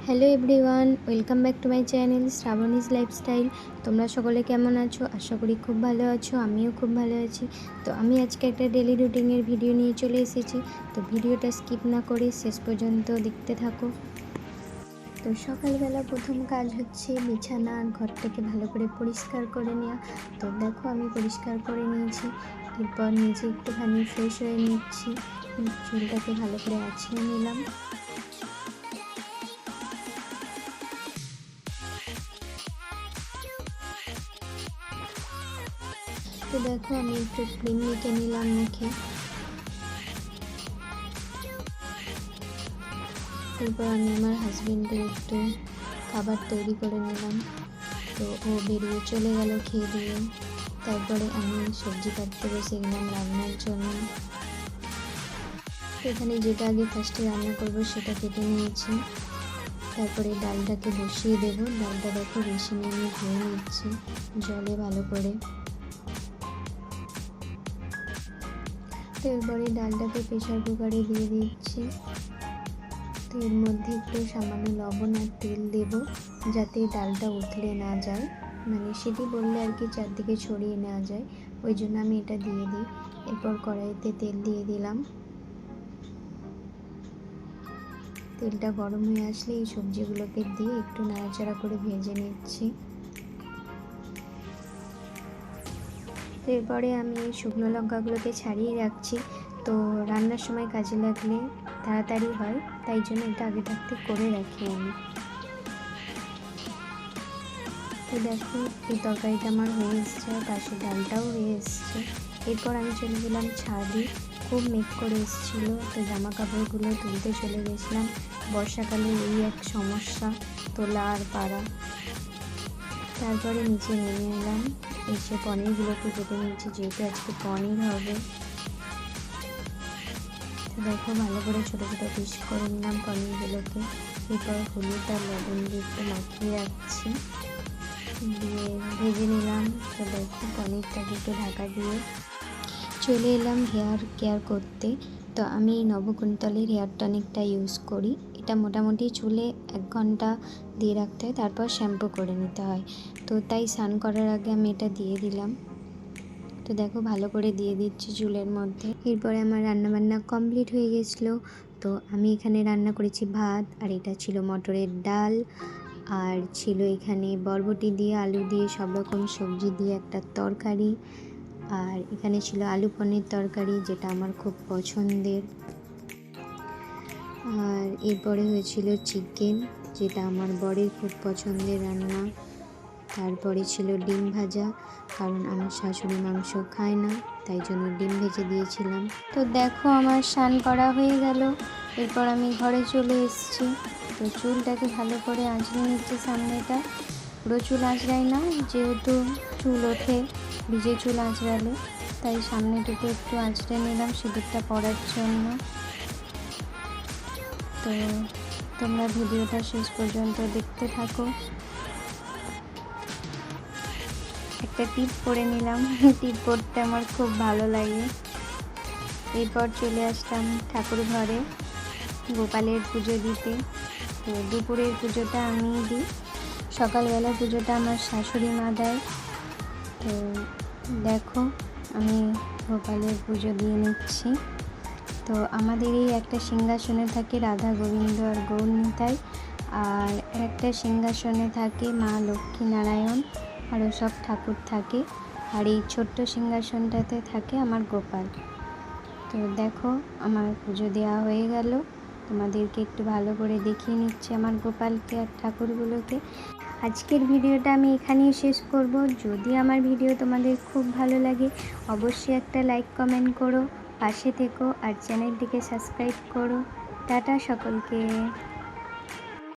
Hello everyone, welcome back to my channel Shrabani's lifestyle. তোমরা সকলে কেমন আছো? আশা করি খুব ভালো আছো, আমিও খুব ভালো আছি। তো আমি আজকে একটা ডেলি রুটিনের ভিডিও নিয়ে চলে এসেছি। তো ভিডিওটা স্কিপ না করে শেষ পর্যন্ত দেখতে থাকো। তো সকালবেলা প্রথম কাজ হচ্ছে বিছানা আর ঘরটাকে ভালো করে পরিষ্কার করে নেওয়া। তো দেখো আমি পরিষ্কার করে নিয়েছি। এরপর নিজে একটুখানি ফ্রেশ হয়ে নিচ্ছি, চুলটাকে ভালো করে আঁচড়ে নিলাম। তো দেখো আমি একটু ক্রিম মেখে নিলাম মুখে। এরপর আমি আমার হাজবেন্ডের একটু খাবার তৈরি করে নিলাম। তো ও বেরিয়ে চলে গেল খেয়ে দিয়ে। তারপরে আমি সবজি কাটতে বসে গেলাম রান্নার জন্য। এখানে যেটা আগে ফার্স্টে রান্না করব সেটা কেটে নিয়েছি। তারপরে ডালটাকে বসিয়ে দেবো। ডালটা দেখো বেশি নিয়ে আমি ধুয়ে নিচ্ছি জলে ভালো করে। তো এরপরে ডালটাকে প্রেশার কুকারে দিয়ে দিচ্ছি। তো এর মধ্যে একটু সামান্য লবণ আর তেল দেব, যাতে ডালটা উতলে না যায়, মানে সেটি বললে আর কি চারদিকে ছড়িয়ে নেওয়া যায়, ওই জন্য আমি এটা দিয়ে দিই। এরপর কড়াইতে তেল দিয়ে দিলাম। তেলটা গরম হয়ে আসলে এই সবজিগুলোকে দিয়ে একটু নাড়াচাড়া করে ভেজে নিচ্ছি। তো এরপরে আমি এই শুকনো লঙ্কাগুলোকে ছাড়িয়ে রাখছি। তো রান্নার সময় কাজে লাগলে তাড়াতাড়ি হয়, তাই জন্য এটা আগে থাকতে করে রাখি আমি। তো দেখো এই তরকারিটা আমার হয়ে এসছে, পাশে ডালটাও হয়ে এসছে। এরপর আমি চলে গেলাম ছাদে। খুব মেঘ করে এসেছিলো, তো জামা কাপড়গুলো তুলতে চলে গেছিলাম। বর্ষাকালে এই এক সমস্যা, তোলা আর পাড়া। তারপরে নিচে নেমে এলাম, এসে পনিরগুলোকে কেটে নিয়েছি, যেহেতু আজকে পনির হবে। তো দেখো ভালো করে ছোটো ছোটো পিস করে নিলাম পনিরগুলোকে। এরপর হলুদ আর লবণ দিয়ে একটু মাখিয়ে রাখছি, দিয়ে ভেজে নিলাম। তো দেখো পনিরটাকে একটু ঢাকা দিয়ে চলে এলাম হেয়ার কেয়ার করতে। তো আমি নবকুন্তলের হেয়ার টনিকটা ইউজ করি। এটা মোটামুটি চুলে 1 ঘন্টা দিয়ে রাখতে হয়, তারপর শ্যাম্পু করে নিতে হয়। তো তাই স্নান করার আগে আমি এটা দিয়ে দিলাম। তো দেখো ভালো করে দিয়ে দিচ্ছি চুলের মধ্যে। এরপরে আমার রান্নাবান্না কমপ্লিট হয়ে গেছিলো। তো আমি এখানে রান্না করেছি ভাত, আর এটা ছিল মটরের ডাল, আর ছিল এখানে বরবটি দিয়ে আলু দিয়ে সব রকম সবজি দিয়ে একটা তরকারি, আর এখানে ছিল আলু পনির তরকারি, যেটা আমার খুব পছন্দের। আর এরপরে হয়েছিল চিকেন, যেটা আমার বরের খুব পছন্দের রান্না। তারপরে ছিল ডিম ভাজা, কারণ আমার শাশুড়ি মাংস খায় না, তাই জন্য ডিম ভেজে দিয়েছিলাম। তো দেখো আমার স্নান করা হয়ে গেল। এরপর আমি ঘরে চলে এসেছি। তো চুলটাকে ভালো করে আঁচড়ে নিচ্ছি সামনেটা। পুরো চুল আঁচড়াই না, যেহেতু চুল ওঠে ভিজে চুল আঁচড়ালে, তাই সামনেটুকু একটু আঁচড়ে নিলাম সিঁদুরটা পরার জন্য। তো তোমরা ভিডিওটা শেষ পর্যন্ত দেখতে থাকো। একটা টিপ পরে নিলাম, টিপ পরতে আমার খুব ভালো লাগে। এরপর চলে আসলাম ঠাকুর ঘরে গোপালের পুজো দিতে। তো দুপুরের পুজোটা আমিই দিই, সকালবেলা পুজোটা আমার শাশুড়ি মা দেয়। তো দেখো আমি গোপালের পুজো দিয়ে নিচ্ছি। তো আমাদের এই একটা সিংহাসনে থাকে রাধা গোবিন্দ আর গৌরনিতাই, আর একটা সিংহাসনে থাকে মা লক্ষ্মী নারায়ণ, আরও সব ঠাকুর থাকে। আর এই ছোট্ট সিংহাসনটাতে থাকে আমার গোপাল। তো দেখো আমার পুজো দেওয়া হয়ে গেল। তোমাদেরকে একটু ভালো করে দেখিয়ে নিচ্ছি আমার গোপালকে আর ঠাকুরগুলোকে। আজকের ভিডিওটা আমি এখানেই শেষ করব। যদি আমার ভিডিও তোমাদের খুব ভালো লাগে, অবশ্যই একটা লাইক কমেন্ট করো, পাশে থেকো আর চ্যানেলটিকে সাবস্ক্রাইব করো। টাটা সকলকে।